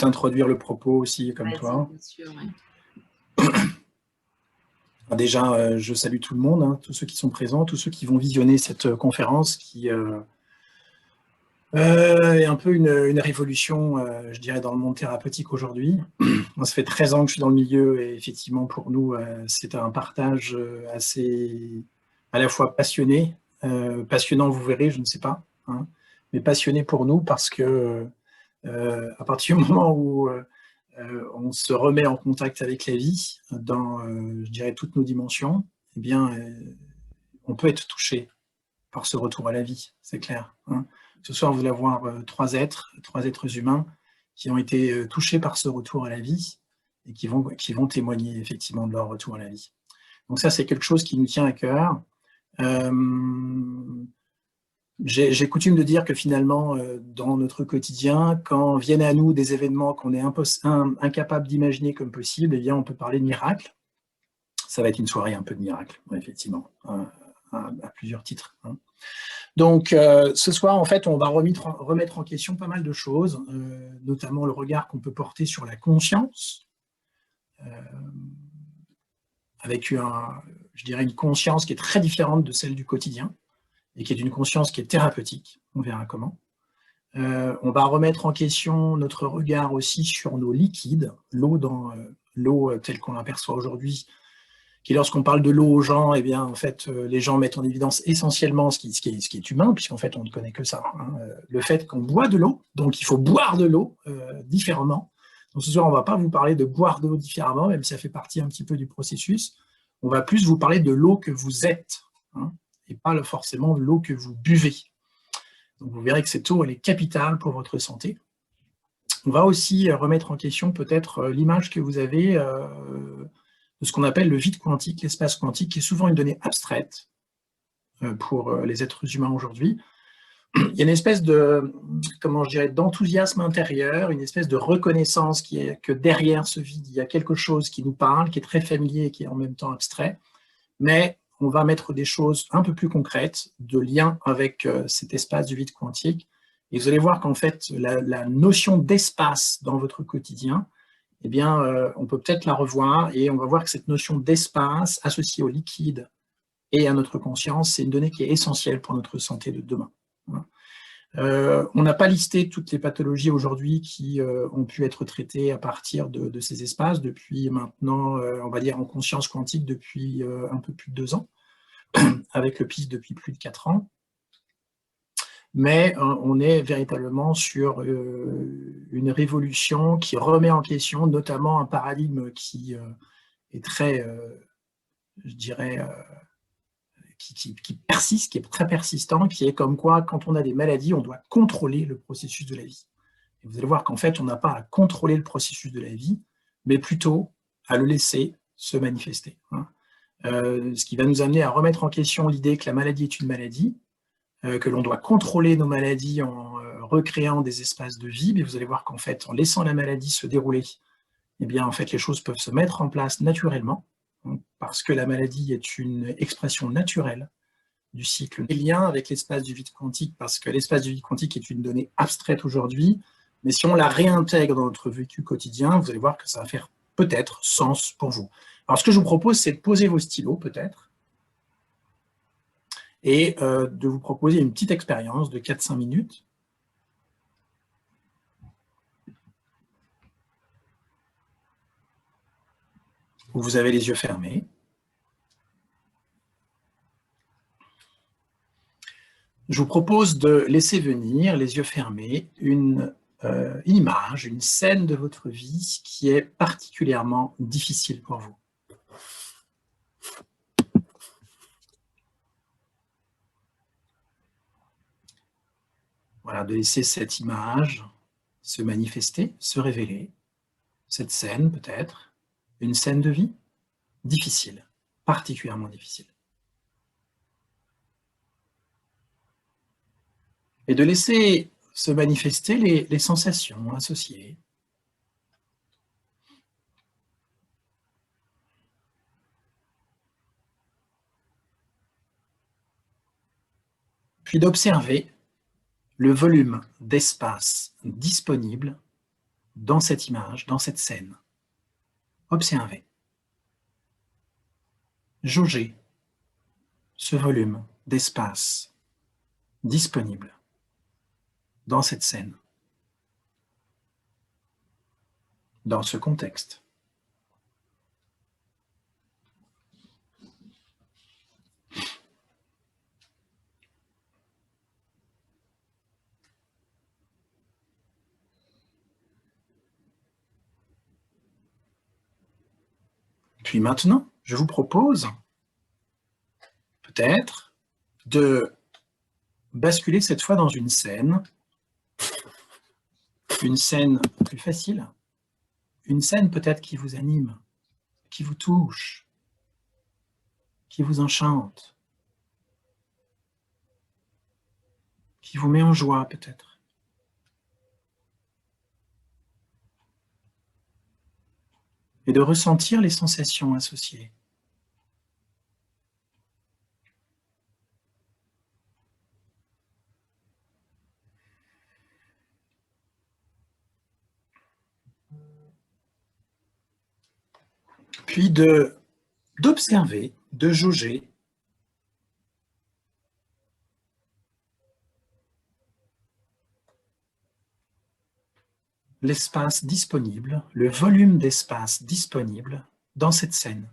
introduire le propos aussi, comme toi. Bien sûr, ouais. Déjà, je salue tout le monde, hein, tous ceux qui sont présents, tous ceux qui vont visionner cette conférence qui est un peu une révolution, je dirais, dans le monde thérapeutique aujourd'hui. Moi, ça fait 13 ans que je suis dans le milieu et effectivement, pour nous, c'est un partage assez à la fois passionné, passionnant, vous verrez, je ne sais pas, hein, mais passionné pour nous parce que à partir du moment où on se remet en contact avec la vie dans, je dirais, toutes nos dimensions, eh bien, on peut être touché par ce retour à la vie, c'est clair. Hein. Ce soir, vous allez avoir trois êtres humains qui ont été touchés par ce retour à la vie et qui vont témoigner effectivement de leur retour à la vie. Donc ça, c'est quelque chose qui nous tient à cœur. J'ai coutume de dire que finalement, dans notre quotidien, quand viennent à nous des événements qu'on est incapable d'imaginer comme possible, eh bien, on peut parler de miracle. Ça va être une soirée un peu de miracle, effectivement, à plusieurs titres. Hein. Donc, ce soir, en fait, on va remettre en question pas mal de choses, notamment le regard qu'on peut porter sur la conscience, avec je dirais une conscience qui est très différente de celle du quotidien, et qui est une conscience qui est thérapeutique, on verra comment. On va remettre en question notre regard aussi sur nos liquides, l'eau telle qu'on l'aperçoit aujourd'hui, qui lorsqu'on parle de l'eau aux gens, eh bien, en fait, les gens mettent en évidence essentiellement ce qui est humain, puisqu'en fait, on ne connaît que ça. Hein, le fait qu'on boit de l'eau, donc il faut boire de l'eau différemment. Donc ce soir, on ne va pas vous parler de boire de l'eau différemment, même si ça fait partie un petit peu du processus. On va plus vous parler de l'eau que vous êtes, hein, et pas forcément de l'eau que vous buvez. Donc vous verrez que cette eau, elle est capitale pour votre santé. On va aussi remettre en question peut-être l'image que vous avez de ce qu'on appelle le vide quantique, l'espace quantique, qui est souvent une donnée abstraite pour les êtres humains aujourd'hui. Il y a une espèce de, comment je dirais, d'enthousiasme intérieur, une espèce de reconnaissance qui est que derrière ce vide, il y a quelque chose qui nous parle, qui est très familier et qui est en même temps abstrait, mais on va mettre des choses un peu plus concrètes, de lien avec cet espace du vide quantique, et vous allez voir qu'en fait, la notion d'espace dans votre quotidien, eh bien, on peut peut-être la revoir, et on va voir que cette notion d'espace associée au liquide et à notre conscience, c'est une donnée qui est essentielle pour notre santé de demain. On n'a pas listé toutes les pathologies aujourd'hui qui ont pu être traitées à partir de ces espaces depuis maintenant, on va dire en conscience quantique depuis un peu plus de 2 ans, avec le PIS depuis plus de 4 ans. Mais on est véritablement sur une révolution qui remet en question notamment un paradigme qui est très, je dirais, qui persiste, qui est très persistant, qui est comme quoi, quand on a des maladies, on doit contrôler le processus de la vie. Et vous allez voir qu'en fait, on n'a pas à contrôler le processus de la vie, mais plutôt à le laisser se manifester. Hein. Ce qui va nous amener à remettre en question l'idée que la maladie est une maladie, que l'on doit contrôler nos maladies en recréant des espaces de vie, mais vous allez voir qu'en fait, en laissant la maladie se dérouler, eh bien, en fait, les choses peuvent se mettre en place naturellement, parce que la maladie est une expression naturelle du cycle. Les liens avec l'espace du vide quantique, parce que l'espace du vide quantique est une donnée abstraite aujourd'hui, mais si on la réintègre dans notre vécu quotidien, vous allez voir que ça va faire peut-être sens pour vous. Alors, ce que je vous propose, c'est de poser vos stylos, peut-être, et de vous proposer une petite expérience de 4-5 minutes. Où vous avez les yeux fermés. Je vous propose de laisser venir, les yeux fermés, une image, une scène de votre vie qui est particulièrement difficile pour vous. Voilà, de laisser cette image se manifester, se révéler. Cette scène, peut-être, une scène de vie difficile, particulièrement difficile. Et de laisser se manifester les sensations associées. Puis d'observer le volume d'espace disponible dans cette image, dans cette scène. Observez. Jaugez ce volume d'espace disponible dans cette scène, dans ce contexte. Puis maintenant, je vous propose peut-être de basculer cette fois dans une scène plus facile, une scène peut-être qui vous anime, qui vous touche, qui vous enchante, qui vous met en joie peut-être. Et de ressentir les sensations associées. Puis d'observer, de jauger l'espace disponible, le volume d'espace disponible dans cette scène.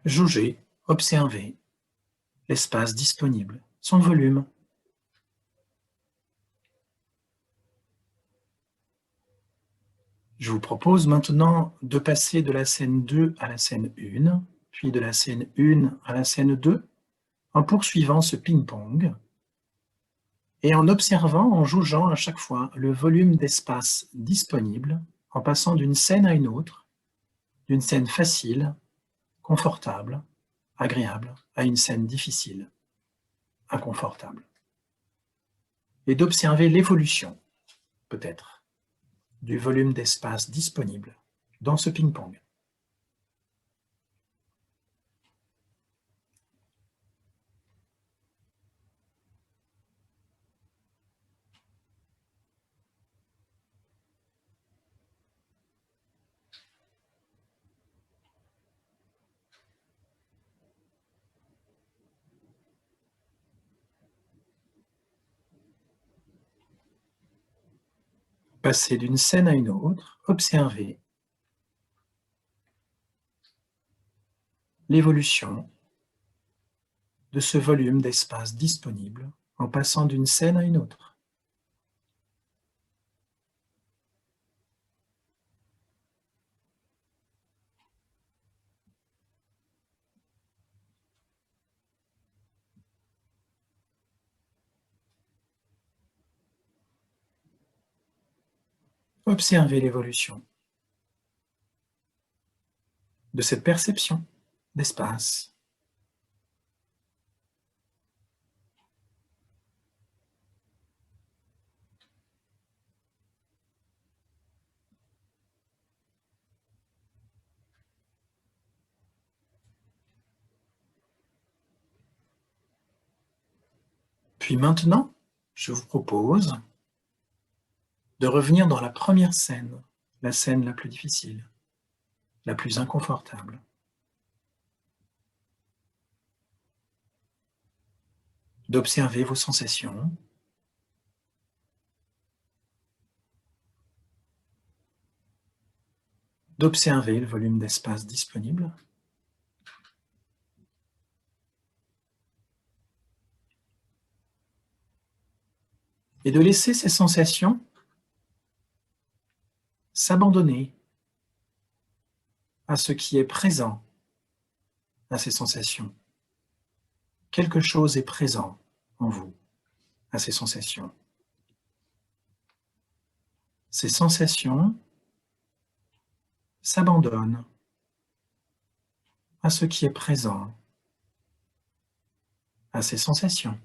Jauger, observer l'espace disponible, son volume. Je vous propose maintenant de passer de la scène 2 à la scène 1, puis de la scène 1 à la scène 2, en poursuivant ce ping-pong et en observant, en jaugeant à chaque fois le volume d'espace disponible, en passant d'une scène à une autre, d'une scène facile, confortable, agréable, à une scène difficile, inconfortable. Et d'observer l'évolution, peut-être, du volume d'espace disponible dans ce ping-pong. Passer d'une scène à une autre, observer l'évolution de ce volume d'espace disponible en passant d'une scène à une autre. Observez l'évolution de cette perception d'espace. Puis maintenant, je vous propose de revenir dans la première scène, la scène la plus difficile, la plus inconfortable. D'observer vos sensations, d'observer le volume d'espace disponible, et de laisser ces sensations s'abandonner à ce qui est présent à ces sensations. Quelque chose est présent en vous à ces sensations. Ces sensations s'abandonnent à ce qui est présent à ces sensations.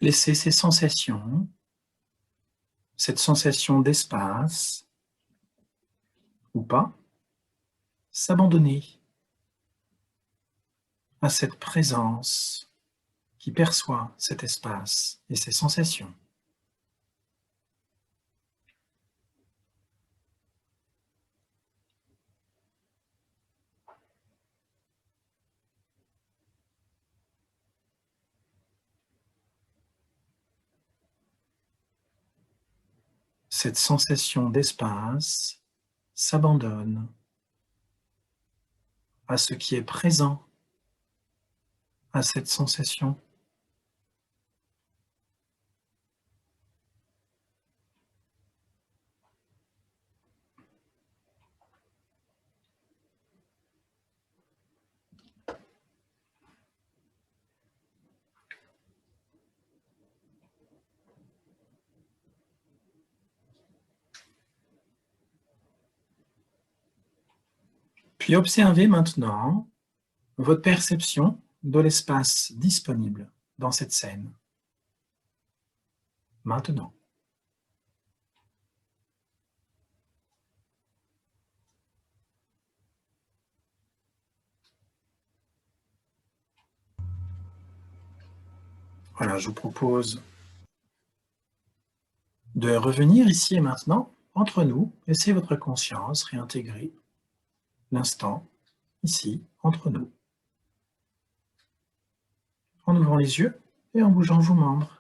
Laissez ces sensations, cette sensation d'espace, ou pas, s'abandonner à cette présence qui perçoit cet espace et ces sensations. Cette sensation d'espace s'abandonne à ce qui est présent à cette sensation. Puis observez maintenant votre perception de l'espace disponible dans cette scène. Maintenant. Voilà, je vous propose de revenir ici et maintenant, entre nous, laissez votre conscience réintégrer l'instant, ici, entre nous. En ouvrant les yeux et en bougeant vos membres.